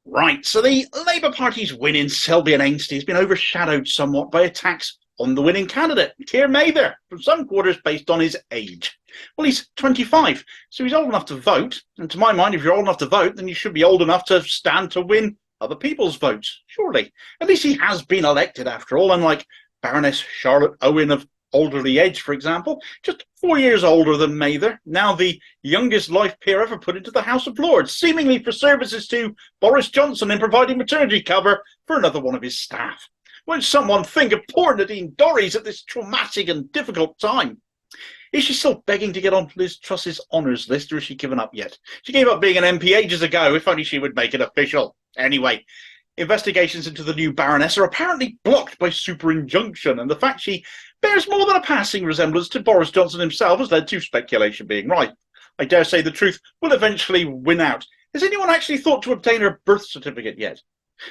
Right, so the Labour Party's win in Selby and Ainsty has been overshadowed somewhat by attacks on the winning candidate, Keir Mather, from some quarters based on his age. Well, he's 25, so he's old enough to vote, and to my mind, if you're old enough to vote, then you should be old enough to stand to win other people's votes, surely. At least he has been elected, after all, unlike Baroness Charlotte Owen of Alderley Edge, for example, just 4 years older than Mather, now the youngest life peer ever put into the House of Lords, seemingly for services to Boris Johnson in providing maternity cover for another one of his staff. Won't someone think of poor Nadine Dorries at this traumatic and difficult time? Is she still begging to get on Liz Truss's honours list, or has she given up yet? She gave up being an MP ages ago, if only she would make it official. Anyway, investigations into the new Baroness are apparently blocked by super-injunction, and the fact she bears more than a passing resemblance to Boris Johnson himself has led to speculation being rife. I dare say the truth will eventually win out. Has anyone actually thought to obtain her birth certificate yet?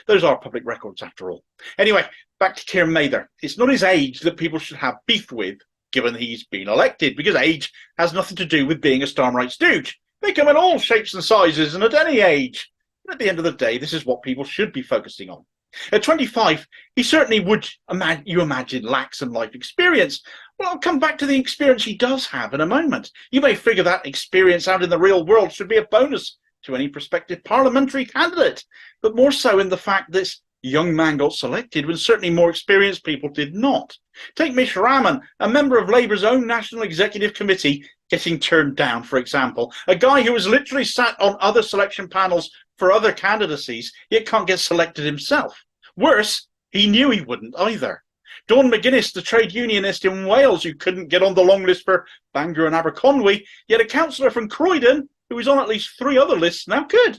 Those are public records, after all. Anyway, back to Keir Mather. It's not his age that people should have beef with, given he's been elected, because age has nothing to do with being a Starmerite stooge. They come in all shapes and sizes and at any age. At the end of the day, this is what people should be focusing on. At 25, he certainly would, imagine, lack some life experience. Well, I'll come back to the experience he does have in a moment. You may figure that experience out in the real world should be a bonus to any prospective parliamentary candidate, but more so in the fact this young man got selected when certainly more experienced people did not. Take Mish Rahman, a member of Labour's own National Executive Committee, getting turned down, for example. A guy who has literally sat on other selection panels for other candidacies, yet can't get selected himself. Worse, he knew he wouldn't either. McGuinness, the trade unionist in Wales, who couldn't get on the long list for Bangor and Aberconwy, yet a councillor from Croydon, who is on at least 3 other lists, now could.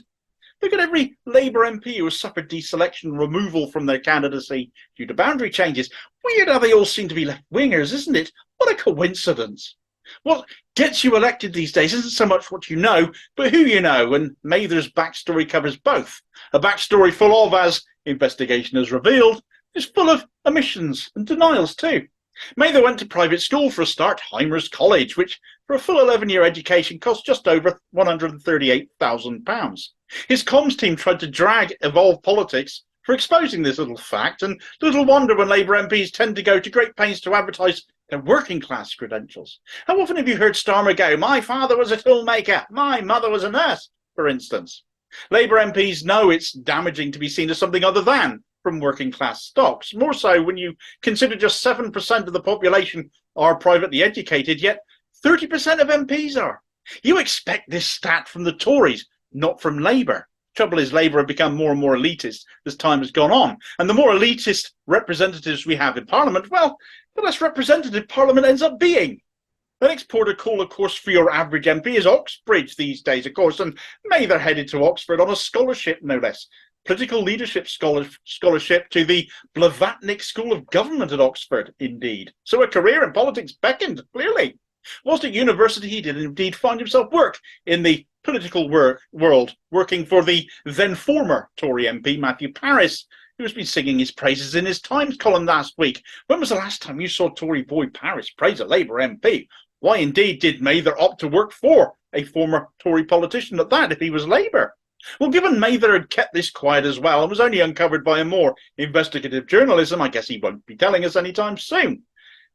Look at every Labour MP who has suffered deselection removal from their candidacy due to boundary changes. Weird how they all seem to be left-wingers, isn't it? What a coincidence. What gets you elected these days isn't so much what you know, but who you know, and Mather's backstory covers both. A backstory full of, as investigation has revealed, is full of omissions and denials too. Mather went to private school for a start, Hymers College, which for a full 11-year education cost just over £138,000. His comms team tried to drag Evolve Politics for exposing this little fact, and little wonder when Labour MPs tend to go to great pains to advertise their working class credentials. How often have you heard Starmer go, "My father was a toolmaker, my mother was a nurse," for instance? Labour MPs know it's damaging to be seen as something other than from working class stocks, more so when you consider just 7% of the population are privately educated, yet 30% of MPs are. You expect this stat from the Tories, not from Labour. Trouble is, Labour have become more and more elitist as time has gone on, and the more elitist representatives we have in Parliament, well, the less representative Parliament ends up being. The next port of call, of course, for your average MP is Oxbridge these days, of course, and Mather headed to Oxford on a scholarship, no less. Political leadership scholarship to the Blavatnik School of Government at Oxford, indeed. So a career in politics beckoned, clearly. Whilst at university, he did indeed find himself work in the political world, working for the then former Tory MP Matthew Parris, who has been singing his praises in his Times column last week. When was the last time you saw Tory boy Parris praise a Labour MP? Why indeed did Mather opt to work for a former Tory politician at that if he was Labour? Well, given Mather had kept this quiet as well and was only uncovered by a more investigative journalism, I guess he won't be telling us anytime soon.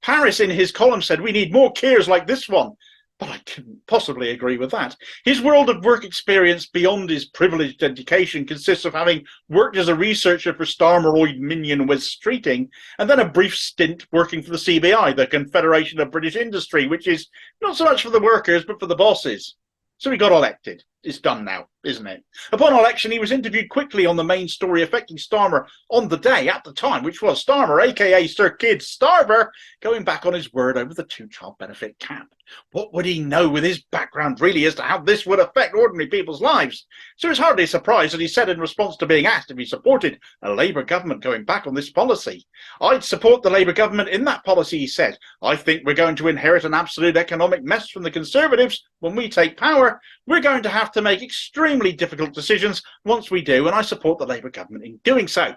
Parris in his column said, "We need more Keirs like this one." But I couldn't possibly agree with that. His world of work experience beyond his privileged education consists of having worked as a researcher for Starmerite minion Wes Streeting, and then a brief stint working for the CBI, the Confederation of British Industry, which is not so much for the workers, but for the bosses. So he got elected. It's done now, isn't it? Upon election, he was interviewed quickly on the main story affecting Starmer on the day at the time, which was Starmer, aka Sir Kid Starmer, going back on his word over the 2-child benefit cap. What would he know with his background really as to how this would affect ordinary people's lives? So it's hardly a surprise that he said in response to being asked if he supported a Labour government going back on this policy. "I'd support the Labour government in that policy," he said. "I think we're going to inherit an absolute economic mess from the Conservatives when we take power. We're going to have to make extremely difficult decisions once we do, and I support the Labour government in doing so."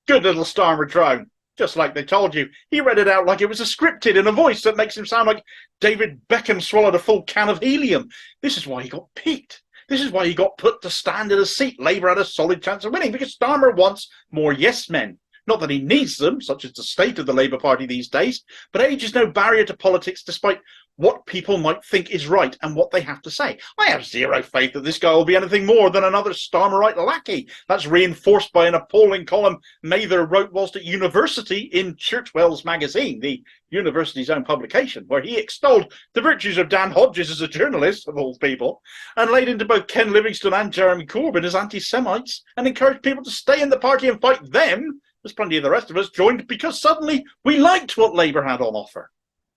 Good little Starmer drone. Just like they told you. He read it out like it was scripted in a voice that makes him sound like David Beckham swallowed a full can of helium. This is why he got picked. This is why he got put to stand in a seat Labour had a solid chance of winning, because Starmer wants more yes men. Not that he needs them, such is the state of the Labour Party these days, but age is no barrier to politics despite what people might think is right and what they have to say. I have zero faith that this guy will be anything more than another Starmerite lackey. That's reinforced by an appalling column Mather wrote whilst at university in Churchwell's magazine, the university's own publication, where he extolled the virtues of Dan Hodges as a journalist, of all people, and laid into both Ken Livingstone and Jeremy Corbyn as anti-Semites, and encouraged people to stay in the party and fight them, as plenty of the rest of us joined because suddenly we liked what Labour had on offer.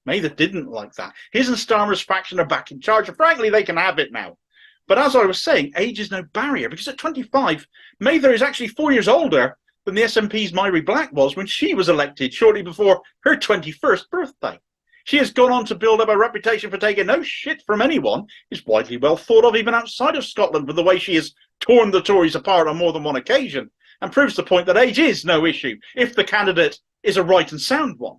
Mather didn't like that. His and Starmer's faction are back in charge, and frankly, they can have it now. But as I was saying, age is no barrier, because at 25, Mather is actually 4 years older than the SNP's Myrie Black was when she was elected shortly before her 21st birthday. She has gone on to build up a reputation for taking no shit from anyone, is widely well thought of even outside of Scotland for the way she has torn the Tories apart on more than one occasion, and proves the point that age is no issue if the candidate is a right and sound one.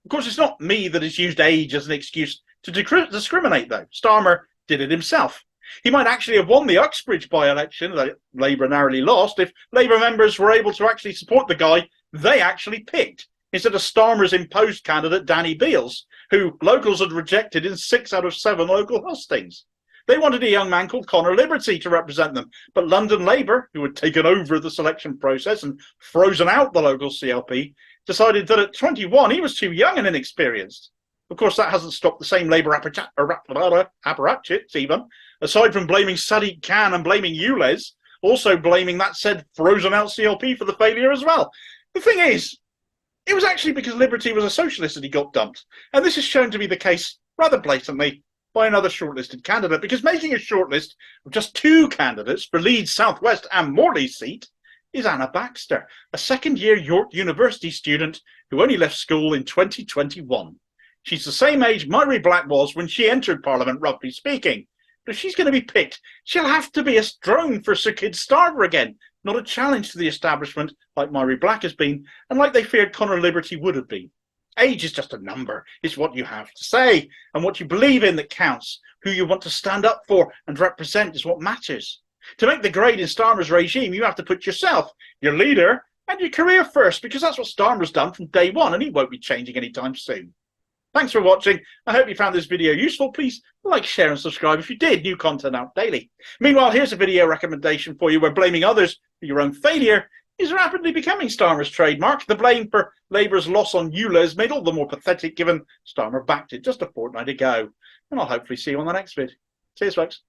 Of course, it's not me that has used age as an excuse to discriminate, though. Starmer did it himself. He might actually have won the Uxbridge by-election that Labour narrowly lost if Labour members were able to actually support the guy they actually picked, instead of Starmer's imposed candidate, Danny Beales, who locals had rejected in 6 out of 7 local hustings. They wanted a young man called Conor Liberty to represent them, but London Labour, who had taken over the selection process and frozen out the local CLP, decided that at 21 he was too young and inexperienced. Of course, that hasn't stopped the same Labour apparatchiks even, aside from blaming Sadiq Khan and blaming ULEZ, also blaming that said frozen out CLP for the failure as well. The thing is, it was actually because Liberty was a socialist that he got dumped, and this is shown to be the case rather blatantly by another shortlisted candidate, because making a shortlist of just 2 candidates for Leeds South West and Morley's seat is Anna Baxter, a second-year York University student who only left school in 2021. She's the same age Myrie Black was when she entered Parliament, roughly speaking. But if she's going to be picked, she'll have to be a drone for Sir Keir Starmer again, not a challenge to the establishment like Myrie Black has been, and like they feared Conor Liberty would have been. Age is just a number. It's what you have to say and what you believe in that counts. Who you want to stand up for and represent is what matters. To make the grade in Starmer's regime, you have to put yourself, your leader, and your career first, because that's what Starmer's done from day one, and he won't be changing anytime soon. Thanks for watching. I hope you found this video useful. Please like, share, and subscribe if you did. New content out daily. Meanwhile, here's a video recommendation for you where blaming others for your own failure is rapidly becoming Starmer's trademark. The blame for Labour's loss on ULEZ made all the more pathetic given Starmer backed it just a fortnight ago. And I'll hopefully see you on the next vid. Cheers, folks.